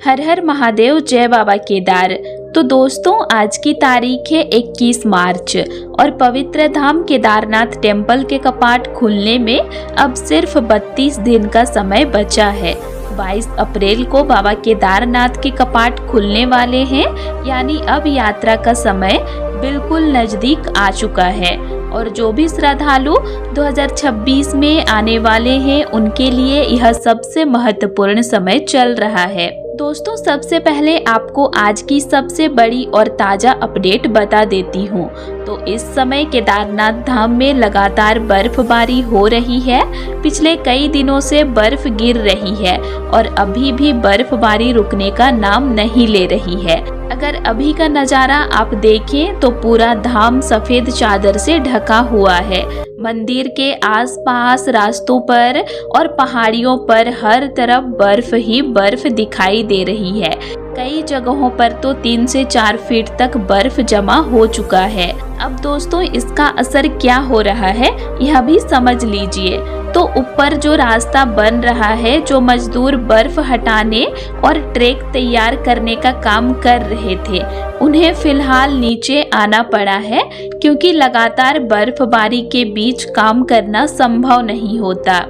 हर हर महादेव, जय बाबा केदार। तो दोस्तों, आज की तारीख है 21 मार्च और पवित्र धाम केदारनाथ टेम्पल के कपाट खुलने में अब सिर्फ 32 दिन का समय बचा है। 22 अप्रैल को बाबा केदारनाथ के कपाट खुलने वाले हैं, यानी अब यात्रा का समय बिल्कुल नजदीक आ चुका है। और जो भी श्रद्धालु 2026 में आने वाले हैं, उनके लिए यह सबसे महत्वपूर्ण समय चल रहा है। दोस्तों, सबसे पहले आपको आज की सबसे बड़ी और ताज़ा अपडेट बता देती हूँ। तो इस समय केदारनाथ धाम में लगातार बर्फबारी हो रही है। पिछले कई दिनों से बर्फ गिर रही है और अभी भी बर्फबारी रुकने का नाम नहीं ले रही है। अगर अभी का नज़ारा आप देखें तो पूरा धाम सफेद चादर से ढका हुआ है। मंदिर के आसपास, रास्तों पर और पहाड़ियों पर हर तरफ बर्फ ही बर्फ दिखाई दे रही है। कई जगहों पर तो 3 से 4 फीट तक बर्फ जमा हो चुका है। अब दोस्तों, इसका असर क्या हो रहा है यह भी समझ लीजिए। तो ऊपर जो रास्ता बन रहा है, जो मजदूर बर्फ हटाने और ट्रैक तैयार करने का काम कर रहे थे, उन्हें फिलहाल नीचे आना पड़ा है, क्योंकि लगातार बर्फबारी के बीच काम करना संभव नहीं होता।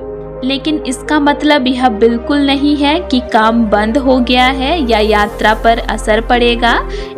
लेकिन इसका मतलब यह बिल्कुल नहीं है कि काम बंद हो गया है या यात्रा पर असर पड़ेगा।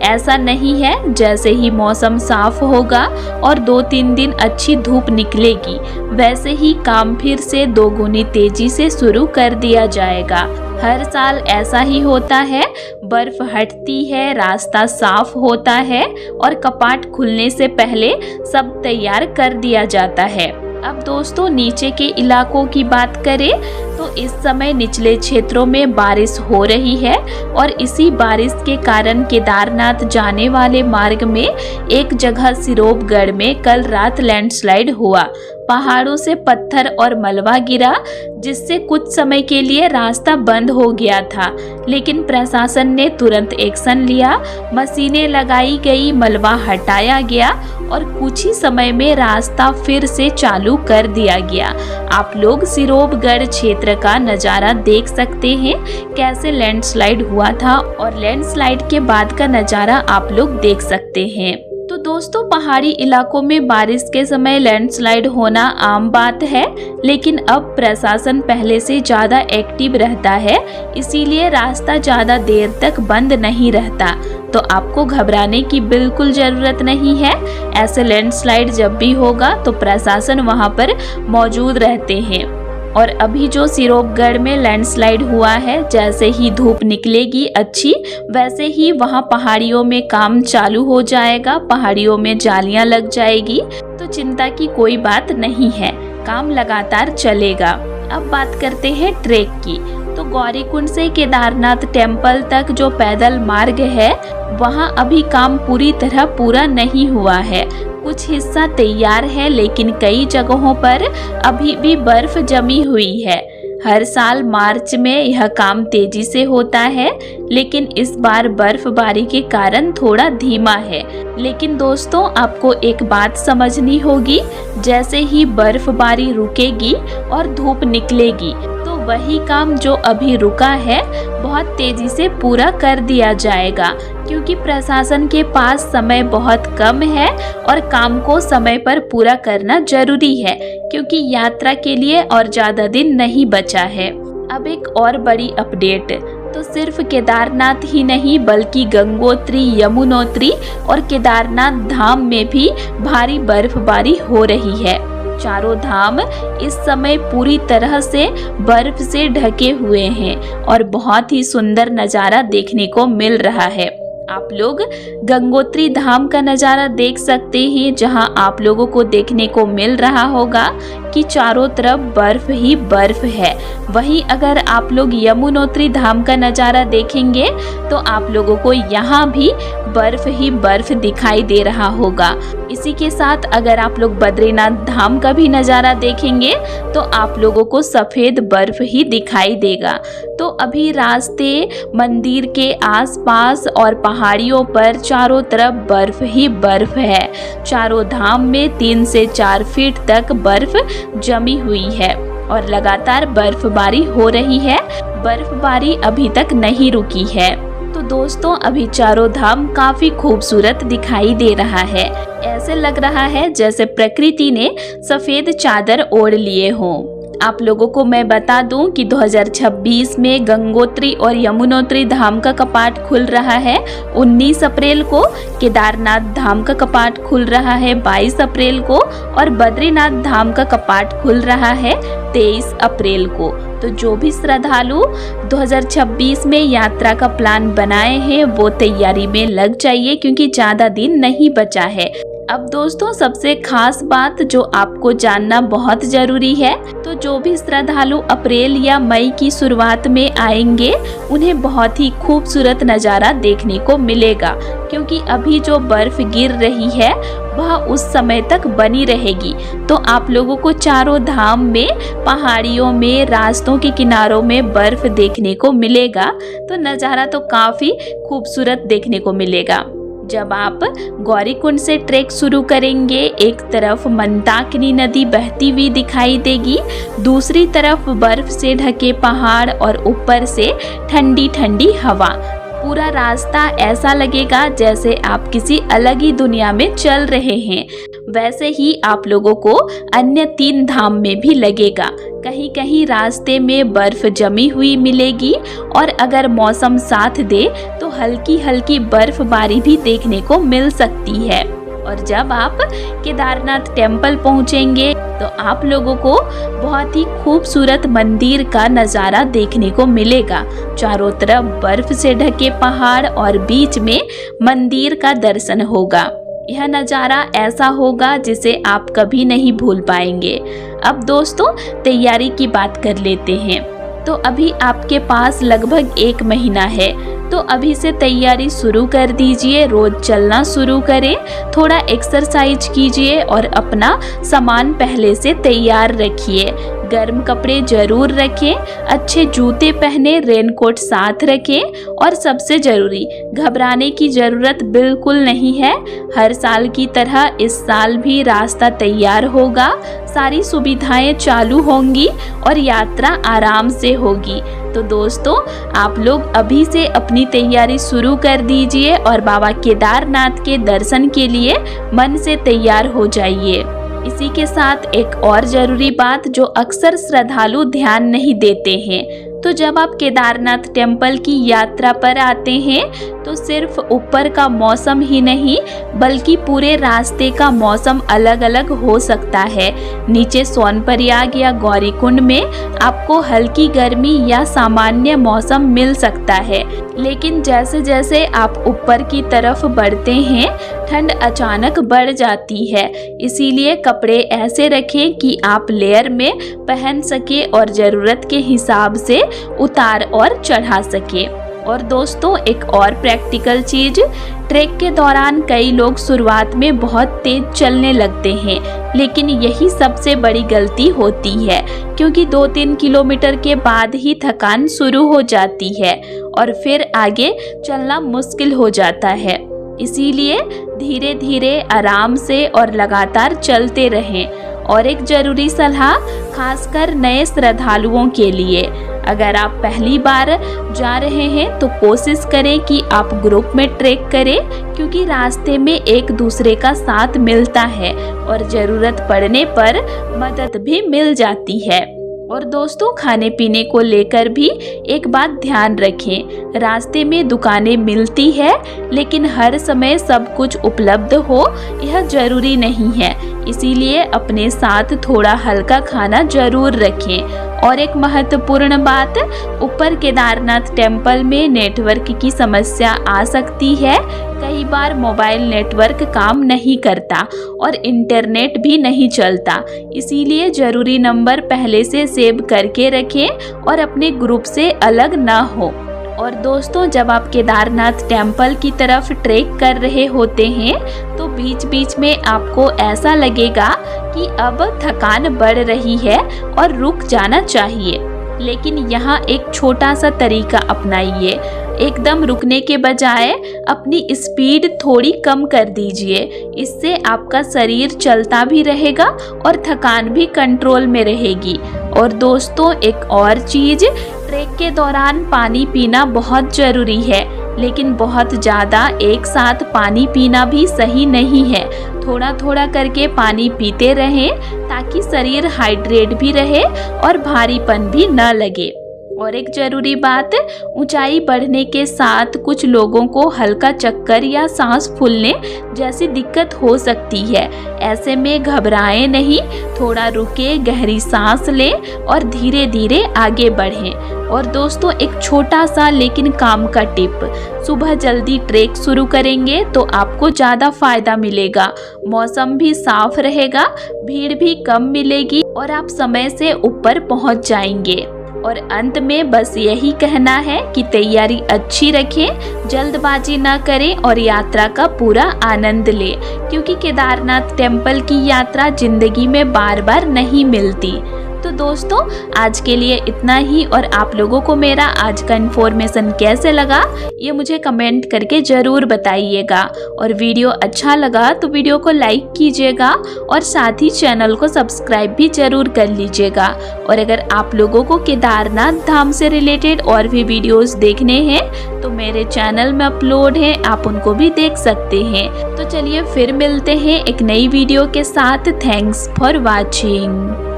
ऐसा नहीं है। जैसे ही मौसम साफ होगा और 2-3 दिन अच्छी धूप निकलेगी, वैसे ही काम फिर से दोगुनी तेजी से शुरू कर दिया जाएगा। हर साल ऐसा ही होता है। बर्फ हटती है, रास्ता साफ होता है और कपाट खुलने से पहले सब तैयार कर दिया जाता है। अब दोस्तों, नीचे के इलाकों की बात करें तो इस समय निचले क्षेत्रों में बारिश हो रही है और इसी बारिश के कारण केदारनाथ जाने वाले मार्ग में एक जगह सिरोपगढ़ में कल रात लैंडस्लाइड हुआ। पहाड़ों से पत्थर और मलबा गिरा, जिससे कुछ समय के लिए रास्ता बंद हो गया था, लेकिन प्रशासन ने तुरंत एक्शन लिया। मशीनें लगाई गई, मलबा हटाया गया और कुछ ही समय में रास्ता फिर से चालू कर दिया गया। आप लोग सिरोपगढ़ क्षेत्र का नज़ारा देख सकते हैं, कैसे लैंडस्लाइड हुआ था, और लैंडस्लाइड के बाद का नज़ारा आप लोग देख सकते हैं। तो दोस्तों, पहाड़ी इलाकों में बारिश के समय लैंडस्लाइड होना आम बात है, लेकिन अब प्रशासन पहले से ज़्यादा एक्टिव रहता है, इसीलिए रास्ता ज़्यादा देर तक बंद नहीं रहता। तो आपको घबराने की बिल्कुल ज़रूरत नहीं है। ऐसे लैंडस्लाइड जब भी होगा तो प्रशासन वहाँ पर मौजूद रहते हैं। और अभी जो सिरोपगढ़ में लैंडस्लाइड हुआ है, जैसे ही धूप निकलेगी अच्छी, वैसे ही वहाँ पहाड़ियों में काम चालू हो जाएगा। पहाड़ियों में जालियाँ लग जाएगी, तो चिंता की कोई बात नहीं है, काम लगातार चलेगा। अब बात करते हैं ट्रैक की। तो गौरीकुंड से केदारनाथ टेम्पल तक जो पैदल मार्ग है, वहाँ अभी काम पूरी तरह पूरा नहीं हुआ है। कुछ हिस्सा तैयार है, लेकिन कई जगहों पर अभी भी बर्फ जमी हुई है। हर साल मार्च में यह काम तेजी से होता है, लेकिन इस बार बर्फबारी के कारण थोड़ा धीमा है। लेकिन दोस्तों, आपको एक बात समझनी होगी, जैसे ही बर्फबारी रुकेगी और धूप निकलेगी, तो वही काम जो अभी रुका है बहुत तेजी से पूरा कर दिया जाएगा, क्योंकि प्रशासन के पास समय बहुत कम है और काम को समय पर पूरा करना जरूरी है, क्योंकि यात्रा के लिए और ज़्यादा दिन नहीं बचा है। अब एक और बड़ी अपडेट। तो सिर्फ केदारनाथ ही नहीं, बल्कि गंगोत्री, यमुनोत्री और केदारनाथ धाम में भी भारी बर्फबारी हो रही है। चारों धाम इस समय पूरी तरह से बर्फ से ढके हुए हैं और बहुत ही सुंदर नज़ारा देखने को मिल रहा है। आप लोग गंगोत्री धाम का नज़ारा देख सकते हैं, जहां आप लोगों को देखने को मिल रहा होगा कि चारों तरफ बर्फ ही बर्फ है। वहीं अगर आप लोग यमुनोत्री धाम का नज़ारा देखेंगे तो आप लोगों को यहाँ भी बर्फ ही बर्फ दिखाई दे रहा होगा। इसी के साथ अगर आप लोग बद्रीनाथ धाम का भी नज़ारा देखेंगे तो आप लोगों को सफ़ेद बर्फ ही दिखाई देगा। तो अभी रास्ते, मंदिर के आसपास और पहाड़ियों पर चारों तरफ बर्फ ही बर्फ है। चारों धाम में 3 से 4 फीट तक बर्फ जमी हुई है और लगातार बर्फबारी हो रही है। बर्फबारी अभी तक नहीं रुकी है। तो दोस्तों अभी चारों धाम काफी खूबसूरत दिखाई दे रहा है। ऐसे लग रहा है जैसे प्रकृति ने सफेद चादर ओढ़ लिए हों। आप लोगों को मैं बता दूं कि 2026 में गंगोत्री और यमुनोत्री धाम का कपाट खुल रहा है 19 अप्रैल को, केदारनाथ धाम का कपाट खुल रहा है 22 अप्रैल को और बद्रीनाथ धाम का कपाट खुल रहा है 23 अप्रैल को। तो जो भी श्रद्धालु 2026 में यात्रा का प्लान बनाए हैं वो तैयारी में लग जाइए, क्योंकि ज़्यादा दिन नहीं बचा है। अब दोस्तों सबसे खास बात जो आपको जानना बहुत जरूरी है, तो जो भी श्रद्धालु अप्रैल या मई की शुरुआत में आएंगे उन्हें बहुत ही खूबसूरत नज़ारा देखने को मिलेगा, क्योंकि अभी जो बर्फ गिर रही है वह उस समय तक बनी रहेगी। तो आप लोगों को चारों धाम में, पहाड़ियों में, रास्तों के किनारों में बर्फ देखने को मिलेगा। तो नज़ारा तो काफ़ी खूबसूरत देखने को मिलेगा। जब आप गौरीकुंड से ट्रैक शुरू करेंगे, एक तरफ मंदाकिनी नदी बहती हुई दिखाई देगी, दूसरी तरफ बर्फ से ढके पहाड़ और ऊपर से ठंडी ठंडी हवा। पूरा रास्ता ऐसा लगेगा जैसे आप किसी अलग ही दुनिया में चल रहे हैं। वैसे ही आप लोगों को अन्य 3 धाम में भी लगेगा। कहीं कहीं रास्ते में बर्फ जमी हुई मिलेगी और अगर मौसम साथ दे तो हल्की हल्की बर्फबारी भी देखने को मिल सकती है। और जब आप केदारनाथ टेम्पल पहुंचेंगे तो आप लोगों को बहुत ही खूबसूरत मंदिर का नज़ारा देखने को मिलेगा। चारों तरफ बर्फ से ढके पहाड़ और बीच में मंदिर का दर्शन होगा। यह नज़ारा ऐसा होगा जिसे आप कभी नहीं भूल पाएंगे। अब दोस्तों तैयारी की बात कर लेते हैं। तो अभी आपके पास लगभग 1 महीना है, तो अभी से तैयारी शुरू कर दीजिए। रोज चलना शुरू करें, थोड़ा एक्सरसाइज कीजिए और अपना सामान पहले से तैयार रखिए। गर्म कपड़े जरूर रखें, अच्छे जूते पहने, रेनकोट साथ रखें और सबसे जरूरी घबराने की जरूरत बिल्कुल नहीं है। हर साल की तरह इस साल भी रास्ता तैयार होगा, सारी सुविधाएं चालू होंगी और यात्रा आराम से होगी। तो दोस्तों आप लोग अभी से अपनी तैयारी शुरू कर दीजिए और बाबा केदारनाथ के दर्शन के लिए मन से तैयार हो जाइए। इसी के साथ एक और जरूरी बात जो अक्सर श्रद्धालु ध्यान नहीं देते हैं, तो जब आप केदारनाथ टेम्पल की यात्रा पर आते हैं तो सिर्फ ऊपर का मौसम ही नहीं बल्कि पूरे रास्ते का मौसम अलग अलग हो सकता है। नीचे सोनप्रयाग या गौरीकुंड में आपको हल्की गर्मी या सामान्य मौसम मिल सकता है, लेकिन जैसे जैसे आप ऊपर की तरफ बढ़ते हैं ठंड अचानक बढ़ जाती है। इसीलिए कपड़े ऐसे रखें कि आप लेयर में पहन सके और ज़रूरत के हिसाब से उतार और चढ़ा सके। और दोस्तों एक और प्रैक्टिकल चीज, ट्रैक के दौरान कई लोग शुरुआत में बहुत तेज चलने लगते हैं, लेकिन यही सबसे बड़ी गलती होती है, क्योंकि 2-3 किलोमीटर के बाद ही थकान शुरू हो जाती है और फिर आगे चलना मुश्किल हो जाता है। इसीलिए धीरे धीरे आराम से और लगातार चलते रहें। और एक जरूरी सलाह खासकर नए श्रद्धालुओं के लिए, अगर आप पहली बार जा रहे हैं तो कोशिश करें कि आप ग्रुप में ट्रैक करें, क्योंकि रास्ते में एक दूसरे का साथ मिलता है और ज़रूरत पड़ने पर मदद भी मिल जाती है। और दोस्तों खाने पीने को लेकर भी एक बात ध्यान रखें, रास्ते में दुकानें मिलती है लेकिन हर समय सब कुछ उपलब्ध हो यह जरूरी नहीं है, इसीलिए अपने साथ थोड़ा हल्का खाना जरूर रखें। और एक महत्वपूर्ण बात, ऊपर केदारनाथ टेम्पल में नेटवर्क की समस्या आ सकती है। कई बार मोबाइल नेटवर्क काम नहीं करता और इंटरनेट भी नहीं चलता, इसीलिए ज़रूरी नंबर पहले से सेव करके रखें और अपने ग्रुप से अलग ना हो। और दोस्तों जब आप केदारनाथ टेम्पल की तरफ ट्रैक कर रहे होते हैं तो बीच बीच में आपको ऐसा लगेगा कि अब थकान बढ़ रही है और रुक जाना चाहिए, लेकिन यहाँ एक छोटा सा तरीका अपनाइए। एकदम रुकने के बजाय अपनी स्पीड थोड़ी कम कर दीजिए, इससे आपका शरीर चलता भी रहेगा और थकान भी कंट्रोल में रहेगी। और दोस्तों एक और चीज़ ट्रैक के दौरान पानी पीना बहुत जरूरी है, लेकिन बहुत ज़्यादा एक साथ पानी पीना भी सही नहीं है। थोड़ा थोड़ा करके पानी पीते रहें ताकि शरीर हाइड्रेट भी रहे और भारीपन भी न लगे। और एक ज़रूरी बात, ऊंचाई बढ़ने के साथ कुछ लोगों को हल्का चक्कर या सांस फूलने जैसी दिक्कत हो सकती है। ऐसे में घबराएं नहीं, थोड़ा रुके, गहरी सांस लें और धीरे धीरे आगे बढ़ें। और दोस्तों, एक छोटा सा लेकिन काम का टिप, सुबह जल्दी ट्रैक शुरू करेंगे तो आपको ज़्यादा फायदा मिलेगा। मौसम भी साफ रहेगा, भीड़ भी कम मिलेगी और आप समय से ऊपर पहुंच जाएंगे। और अंत में बस यही कहना है कि तैयारी अच्छी रखें, जल्दबाजी ना करें और यात्रा का पूरा आनंद लें, क्योंकि केदारनाथ टेम्पल की यात्रा जिंदगी में बार बार नहीं मिलती। तो दोस्तों, आज के लिए इतना ही। और आप लोगों को मेरा आज का इन्फॉर्मेशन कैसे लगा ये मुझे कमेंट करके ज़रूर बताइएगा। और वीडियो अच्छा लगा तो वीडियो को लाइक कीजिएगा और साथ ही चैनल को सब्सक्राइब भी ज़रूर कर लीजिएगा। और अगर आप लोगों को केदारनाथ धाम से रिलेटेड और भी वीडियोस देखने हैं तो मेरे चैनल में अपलोड है, आप उनको भी देख सकते हैं। तो चलिए फिर मिलते हैं एक नई वीडियो के साथ। Thanks for watching.